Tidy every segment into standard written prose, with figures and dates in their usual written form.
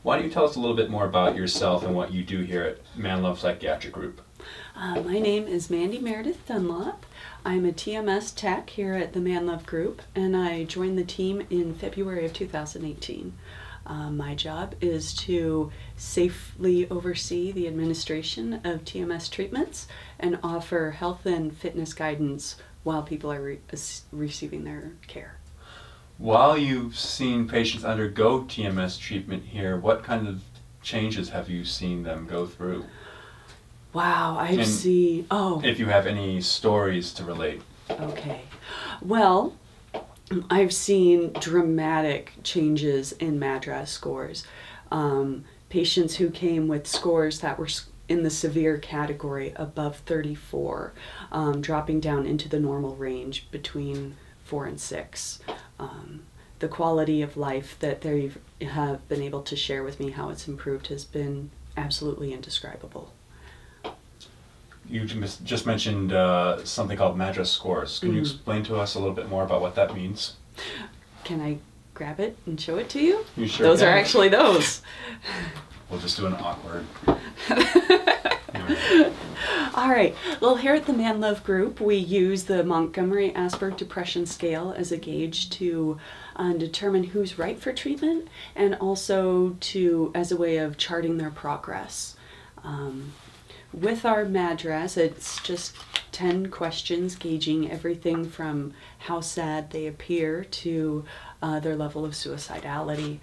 Why don't you tell us a little bit more about yourself and what you do here at Manlove Psychiatric Group? My name is Mandy Meredith Dunlop. I'm a TMS tech here at the Manlove Group, and I joined the team in February of 2018. My job is to safely oversee the administration of TMS treatments and offer health and fitness guidance while people are receiving their care. While you've seen patients undergo TMS treatment here, what kind of changes have you seen them go through? Wow, If you have any stories to relate. Okay. Well, I've seen dramatic changes in MADRS scores. Patients who came with scores that were in the severe category above 34, dropping down into the normal range between 4 and 6. The quality of life that they have been able to share with me, how it's improved, has been absolutely indescribable. You just mentioned something called MADRS scores. Can you explain to us a little bit more about what that means? Can I grab it and show it to you? You sure Those can. are actually those. We'll just do an awkward. All right. Well, here at the Manlove Group, we use the Montgomery-Asberg Depression Scale as a gauge to determine who's right for treatment, and also as a way of charting their progress. With our MADRS, it's just 10 questions gauging everything from how sad they appear to their level of suicidality.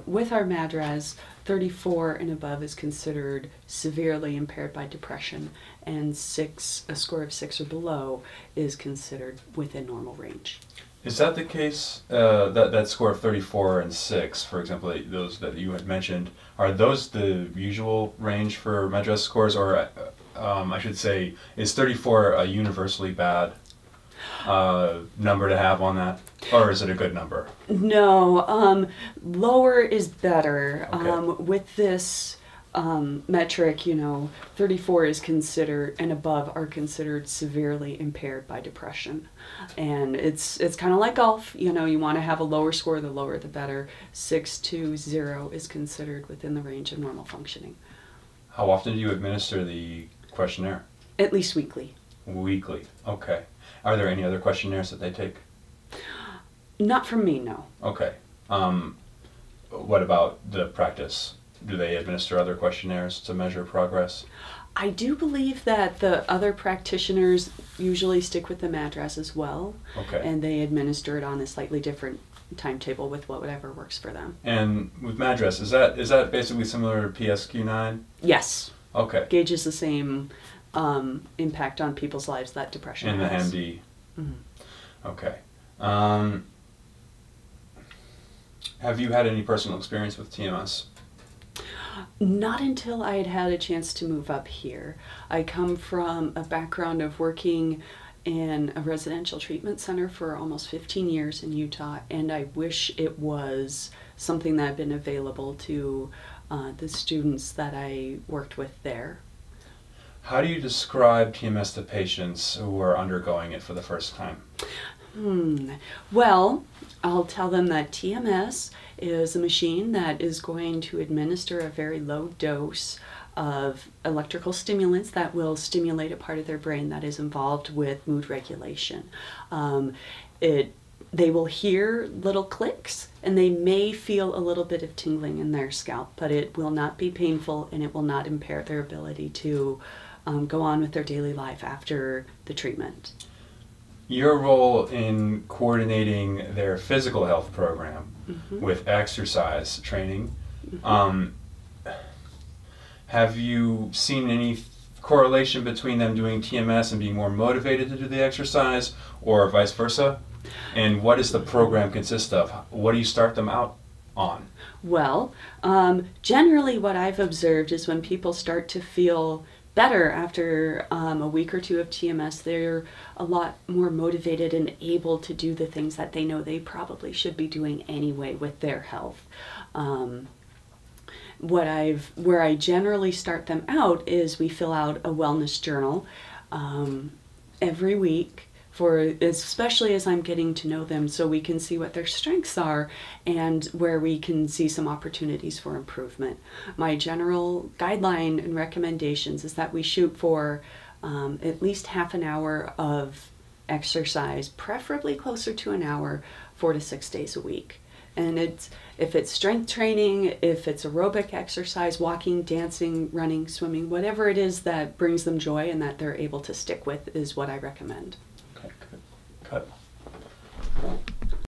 With our MADRS, 34 and above is considered severely impaired by depression, and a score of 6 or below is considered within normal range. Is that the case, that score of 34 and 6, for example, those that you had mentioned, are those the usual range for MADRS scores, or I should say, is 34 a universally bad number to have on that, or is it a good number? No, lower is better. Okay. With this metric, 34 is considered, and above are considered severely impaired by depression. And it's kind of like golf, you want to have a lower score, the lower the better. 6 to 0 is considered within the range of normal functioning. How often do you administer the questionnaire? At least weekly. Weekly, okay. Are there any other questionnaires that they take? Not from me, no. Okay. What about the practice? Do they administer other questionnaires to measure progress? I do believe that the other practitioners usually stick with the MADRS as well. Okay. And they administer it on a slightly different timetable with whatever works for them. And with MADRS, is that basically similar to PSQ-9? Yes. Okay. Gauges the same impact on people's lives that depression And the has. Mandi. Mm-hmm. Okay. Have you had any personal experience with TMS? Not until I had had a chance to move up here. I come from a background of working in a residential treatment center for almost 15 years in Utah, and I wish it was something that had been available to the students that I worked with there. How do you describe TMS to patients who are undergoing it for the first time? Well, I'll tell them that TMS is a machine that is going to administer a very low dose of electrical stimulants that will stimulate a part of their brain that is involved with mood regulation. They will hear little clicks, and they may feel a little bit of tingling in their scalp, but it will not be painful, and it will not impair their ability to go on with their daily life after the treatment. Your role in coordinating their physical health program with exercise training, have you seen any correlation between them doing TMS and being more motivated to do the exercise, or vice versa? And what does the program consist of? What do you start them out on? Well, generally what I've observed is when people start to feel better after a week or two of TMS, they're a lot more motivated and able to do the things that they know they probably should be doing anyway with their health. Where I generally start them out is we fill out a wellness journal every week especially as I'm getting to know them, so we can see what their strengths are and where we can see some opportunities for improvement. My general guideline and recommendations is that we shoot for at least half an hour of exercise, preferably closer to an hour, 4 to 6 days a week. And if it's strength training, if it's aerobic exercise, walking, dancing, running, swimming, whatever it is that brings them joy and that they're able to stick with is what I recommend. Okay, good. Cut.